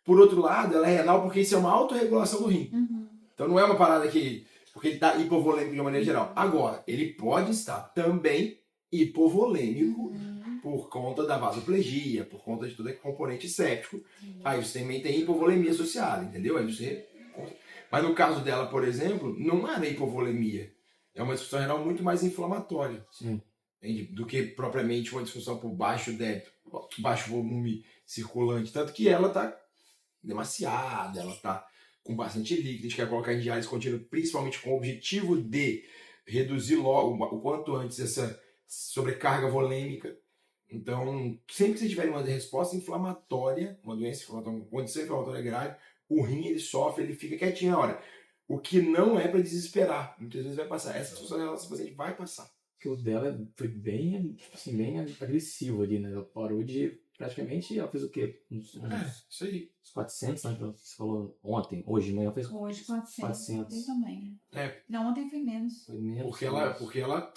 Por outro lado, ela é renal porque isso é uma autorregulação do rim. Então não é uma parada que... Porque ele está hipovolêmico de uma maneira geral. Agora, ele pode estar também hipovolêmico por conta da vasoplegia, por conta de todo aquele componente séptico. Aí você também tem hipovolemia associada, entendeu? Aí você... Mas no caso dela, por exemplo, não era hipovolemia. É uma disfunção renal muito mais inflamatória. Sim. Entende? Do que propriamente uma disfunção por baixo débito, baixo volume circulante. Tanto que ela está demasiada, ela está com bastante líquido, a gente quer colocar em diálise contínua, principalmente com o objetivo de reduzir logo, o quanto antes, essa sobrecarga volêmica. Então, sempre que você tiver uma resposta inflamatória, uma doença inflamatória, uma condição inflamatória grave, o rim ele sofre, ele fica quietinho na hora. O que não é para desesperar. Muitas vezes vai passar. Essa disfunção, essa paciente vai passar. Que o dela foi bem, assim, bem agressivo ali, né? Ela parou de... Praticamente, ela fez o quê? Isso aí. Uns 400, né? Você falou ontem. Hoje de manhã fez... Hoje 400. 400. Ontem também. É. Não, ontem foi menos. Foi menos. Porque ela...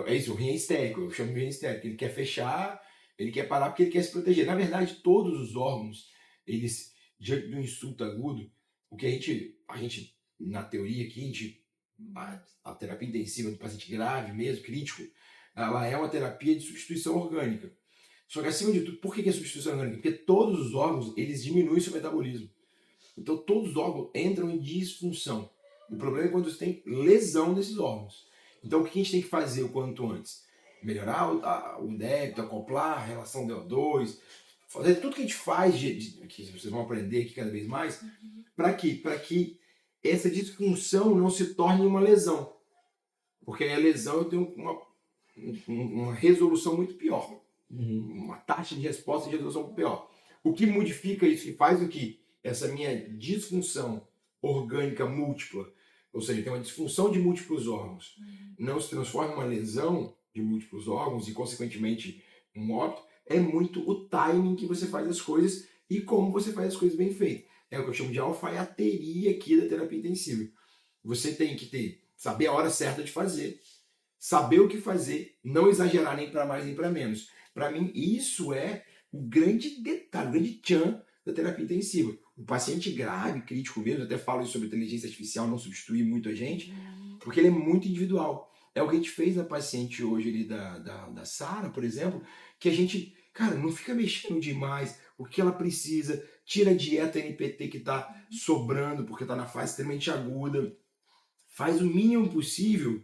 É isso, o rim é histérico. Eu chamo de rim histérico. Ele quer fechar, ele quer parar porque ele quer se proteger. Na verdade, todos os órgãos, eles, diante do insulto agudo, o que a gente na teoria aqui, a terapia intensiva do paciente grave mesmo, crítico, ela é uma terapia de substituição orgânica. Só que acima de tudo, por que é substituição orgânica? Porque todos os órgãos, eles diminuem seu metabolismo. Então todos os órgãos entram em disfunção. O problema é quando você tem lesão desses órgãos. Então o que a gente tem que fazer o quanto antes? Melhorar o débito, acoplar a relação DO2, fazer tudo que a gente faz, que vocês vão aprender aqui cada vez mais, para quê? Para que essa disfunção não se torne uma lesão. Porque a lesão eu tenho uma resolução muito pior. Uma taxa de resposta de resolução muito pior. O que modifica isso, que faz com que essa minha disfunção orgânica múltipla, ou seja, tem uma disfunção de múltiplos órgãos, não se transforme em uma lesão de múltiplos órgãos e, consequentemente, um óbito, é muito o timing que você faz as coisas e como você faz as coisas bem feitas. É o que eu chamo de alfaiateria aqui da terapia intensiva. Você tem que saber a hora certa de fazer, saber o que fazer, não exagerar nem para mais nem para menos. Para mim, isso é o grande detalhe, o grande tchan da terapia intensiva. O paciente grave, crítico mesmo, eu até falo isso sobre inteligência artificial, não substituir muito a gente, porque ele é muito individual. É o que a gente fez na paciente hoje ali da Sara, por exemplo, que a gente, cara, não fica mexendo demais o que ela precisa, tira a dieta NPT que está sobrando, porque está na fase extremamente aguda, faz o mínimo possível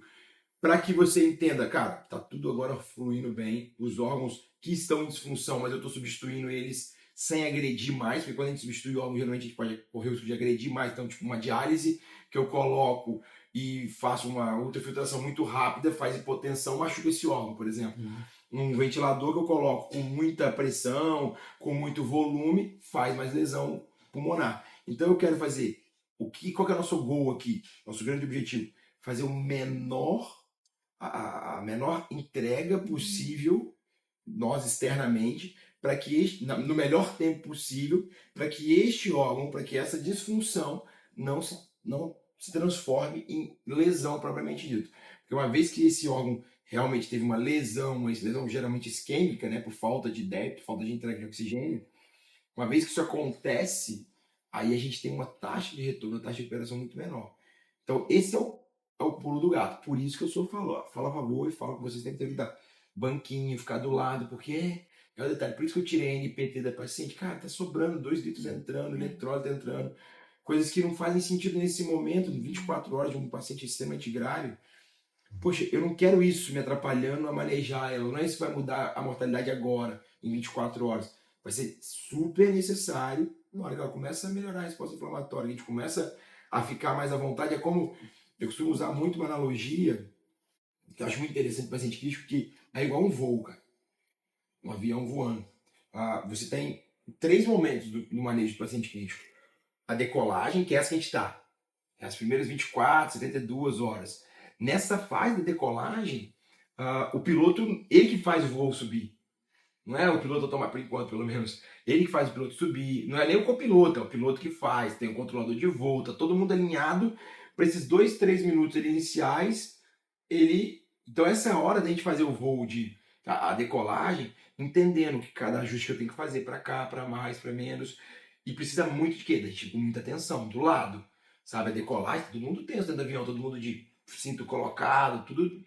para que você entenda, cara, tá tudo agora fluindo bem, os órgãos que estão em disfunção, mas eu estou substituindo eles sem agredir mais, porque quando a gente substitui o órgão, geralmente a gente pode correr o risco de agredir mais, então tipo uma diálise que eu coloco e faço uma ultrafiltração muito rápida, faz hipotensão, machuca esse órgão, por exemplo. Um ventilador que eu coloco com muita pressão, com muito volume, faz mais lesão pulmonar. Então eu quero fazer, qual que é o nosso goal aqui, nosso grande objetivo? Fazer a menor entrega possível, nós externamente, para que no melhor tempo possível, para que este órgão, para que essa disfunção não se transforme em lesão propriamente dito. Porque uma vez que esse órgão realmente teve uma lesão geralmente isquêmica, né, por falta de débito, falta de entrega de oxigênio, uma vez que isso acontece, aí a gente tem uma taxa de retorno, uma taxa de recuperação muito menor. Então esse é o pulo do gato. Por isso que eu falo a favor e falo que vocês têm que evitar banquinho, ficar do lado, porque é o detalhe. Por isso que eu tirei a NPT da paciente. Cara, tá sobrando 2 litros entrando, eletrólito entrando. Coisas que não fazem sentido nesse momento, 24 horas de um paciente extremamente grave. Poxa, eu não quero isso me atrapalhando a manejar ela. Não é isso que vai mudar a mortalidade agora, em 24 horas. Vai ser super necessário na hora que ela começa a melhorar a resposta inflamatória. A gente começa a ficar mais à vontade. É como... Eu costumo usar muito uma analogia que eu acho muito interessante para paciente crítico, que é igual um voo, cara. Um avião voando. Você tem 3 momentos no manejo do paciente crítico. A decolagem, que é essa que a gente está. É as primeiras 24, 72 horas. Nessa fase de decolagem, o piloto, ele que faz o voo subir. Não é o piloto automático, por enquanto, pelo menos. Ele que faz o piloto subir. Não é nem o copiloto, é o piloto que faz. Tem o controlador de voo, tá todo mundo alinhado para esses 2, 3 minutos iniciais. Então essa é a hora da gente fazer o voo a decolagem, entendendo que cada ajuste que eu tenho que fazer para cá, para mais, para menos. E precisa muito de quê? Tipo, muita atenção, do lado. Sabe, a decolagem, todo mundo tenso dentro do avião, todo mundo de cinto colocado, tudo.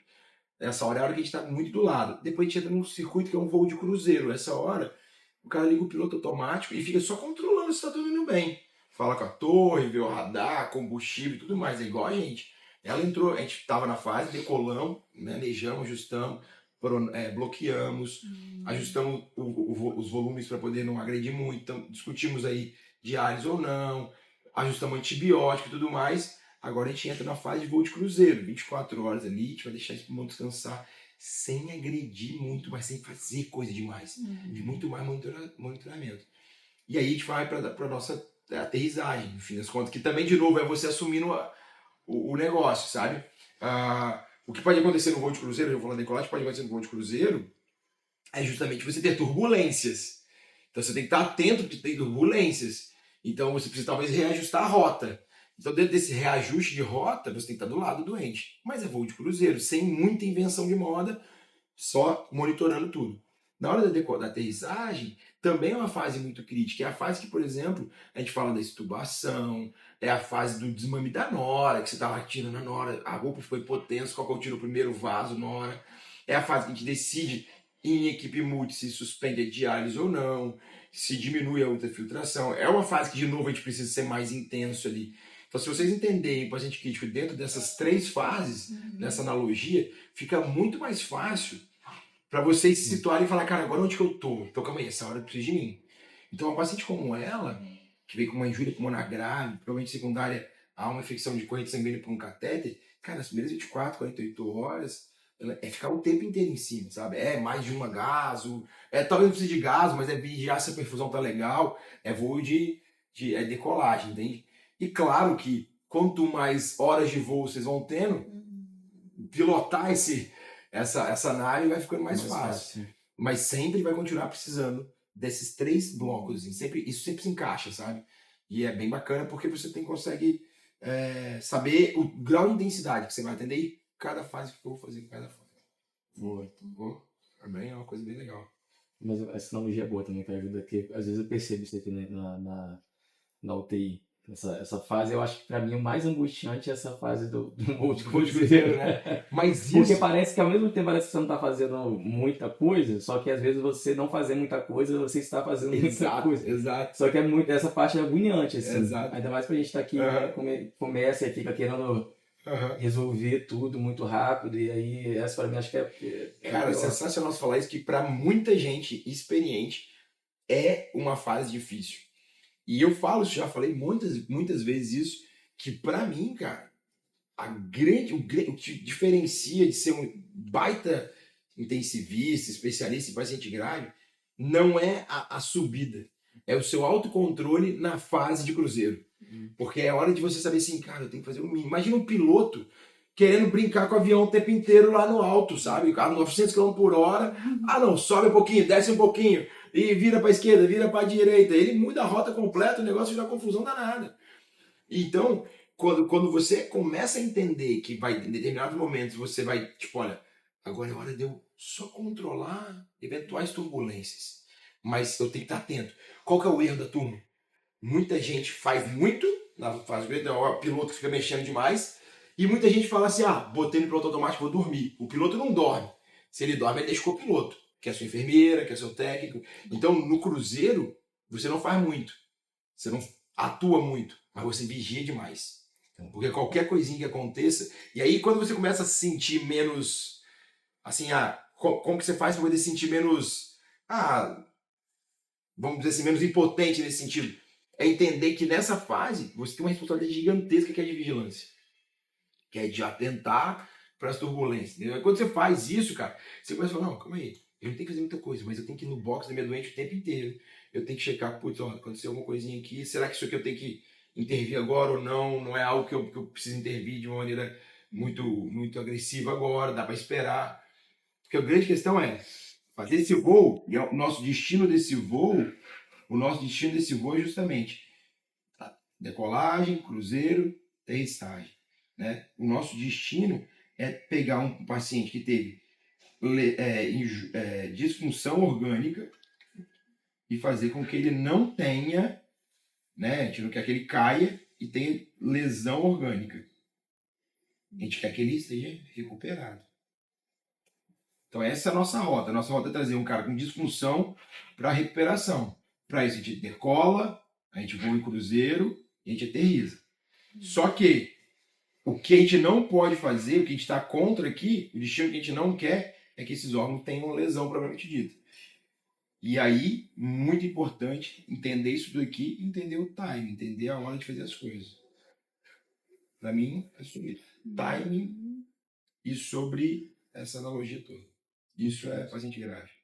Essa hora é a hora que a gente tá muito do lado. Depois a gente entra num circuito que é um voo de cruzeiro. Essa hora, o cara liga o piloto automático e fica só controlando se tá tudo indo bem. Fala com a torre, vê o radar, combustível e tudo mais. É igual a gente. Ela entrou, a gente tava na fase, decolamos, manejamos, ajustamos, bloqueamos, ajustamos os volumes para poder não agredir muito. Então, discutimos aí diários ou não, ajustamos antibiótico e tudo mais. Agora a gente entra na fase de voo de cruzeiro, 24 horas ali, a gente vai deixar esse pulmão descansar sem agredir muito, mas sem fazer coisa demais. E muito mais monitoramento. E aí a gente vai para a nossa aterrissagem, no fim das contas, que também, de novo, é você assumindo o negócio, sabe? O que pode acontecer no voo de cruzeiro, eu vou falar da decolagem, pode acontecer no voo de cruzeiro, é justamente você ter turbulências. Então você tem que estar atento que tem turbulências. Então você precisa talvez reajustar a rota. Então dentro desse reajuste de rota, você tem que estar do lado do doente. Mas é voo de cruzeiro, sem muita invenção de moda, só monitorando tudo. Na hora da aterrissagem, também é uma fase muito crítica. É a fase que, por exemplo, a gente fala da extubação, é a fase do desmame da nora, que você está lá tirando na nora, a roupa foi hipotensa, qual que eu tiro o primeiro vaso nora. É a fase que a gente decide em equipe multi se suspende a diálise ou não, se diminui a ultrafiltração. É uma fase que, de novo, a gente precisa ser mais intenso ali. Então, se vocês entenderem o paciente crítico dentro dessas 3 fases, nessa analogia, fica muito mais fácil para vocês se situarem e falar, cara, agora onde que eu tô? Então, calma aí, essa hora eu preciso de mim. Então, uma paciente como ela, que veio com uma injúria pulmonar grave, provavelmente secundária a uma infecção de corrente sanguínea por um catéter, cara, nas primeiras 24, 48 horas, é ficar o tempo inteiro em cima, sabe? É mais de uma gaso, talvez não precise de gaso, mas é vigiar se a perfusão tá legal, é voo de decolagem, entende? E claro que quanto mais horas de voo vocês vão tendo, pilotar essa nave vai ficando mais fácil. Mas sempre vai continuar precisando desses 3 blocos. Isso sempre se encaixa, sabe? E é bem bacana porque você consegue saber o grau de intensidade que você vai atender e cada fase que eu vou fazer com cada fase. Também é uma coisa bem legal. Mas essa analogia é boa também, que ajuda, que às vezes eu percebo isso aqui, né, na UTI. Essa fase, eu acho que pra mim o mais angustiante é essa fase do voo de cruzeiro, né? Mas porque parece que ao mesmo tempo parece que você não tá fazendo muita coisa, só que às vezes você não fazer muita coisa, você está fazendo muita coisa. Exato. Só que essa parte é agoniante, assim. Exato. Ainda mais pra gente estar aqui, né, começa e fica querendo resolver tudo muito rápido, e aí essa pra mim acho que Cara, é sensacional você falar isso, que pra muita gente experiente é uma fase difícil. E eu falo, já falei muitas vezes isso, que pra mim, cara, o que diferencia de ser um baita intensivista, especialista em paciente grave, não é a subida, é o seu autocontrole na fase de cruzeiro. Porque é hora de você saber assim, cara, eu tenho que fazer o mínimo. Imagina um piloto querendo brincar com o avião o tempo inteiro lá no alto, sabe? O carro 900 km por hora, não, sobe um pouquinho, desce um pouquinho, e vira para a esquerda, vira para a direita. Ele muda a rota completa, o negócio vira confusão danada. Então, quando você começa a entender que em determinados momentos você vai, tipo, olha, agora é hora de eu só controlar eventuais turbulências. Mas eu tenho que estar atento. Qual que é o erro da turma? Muita gente faz muito, o piloto fica mexendo demais, e muita gente fala assim, botei no piloto automático, vou dormir. O piloto não dorme. Se ele dorme, ele deixa com o piloto, que é sua enfermeira, que é seu técnico. Então, no cruzeiro, você não faz muito. Você não atua muito, mas você vigia demais. Porque qualquer coisinha que aconteça... E aí, quando você começa a se sentir menos... Assim, como que você faz para poder se sentir menos... vamos dizer assim, menos impotente nesse sentido? É entender que nessa fase, você tem uma responsabilidade gigantesca que é de vigilância. Que é de atentar para as turbulências. Entendeu? Quando você faz isso, cara, você começa a falar, não, calma aí, eu não tenho que fazer muita coisa, mas eu tenho que ir no box da minha doente o tempo inteiro. Eu tenho que checar, putz, aconteceu alguma coisinha aqui, será que isso aqui eu tenho que intervir agora ou não? Não é algo que eu preciso intervir de uma maneira muito, muito agressiva agora, dá para esperar. Porque a grande questão é fazer esse voo, e o nosso destino desse voo é justamente decolagem, cruzeiro, aterrissagem. Né? O nosso destino é pegar um paciente que teve disfunção orgânica e fazer com que ele não tenha né? A gente não quer que ele caia e tenha lesão orgânica. A gente quer que ele esteja recuperado. Então essa é a nossa rota. A nossa rota é trazer um cara com disfunção para recuperação. Para isso a gente decola, a gente voa em cruzeiro e a gente aterriza. Só que o que a gente não pode fazer, o que a gente está contra aqui, o destino que a gente não quer é que esses órgãos tenham lesão propriamente dita. E aí, muito importante, entender isso daqui, entender o time, entender a hora de fazer as coisas. Para mim, é sobre timing e sobre essa analogia toda. Isso é paciente grave.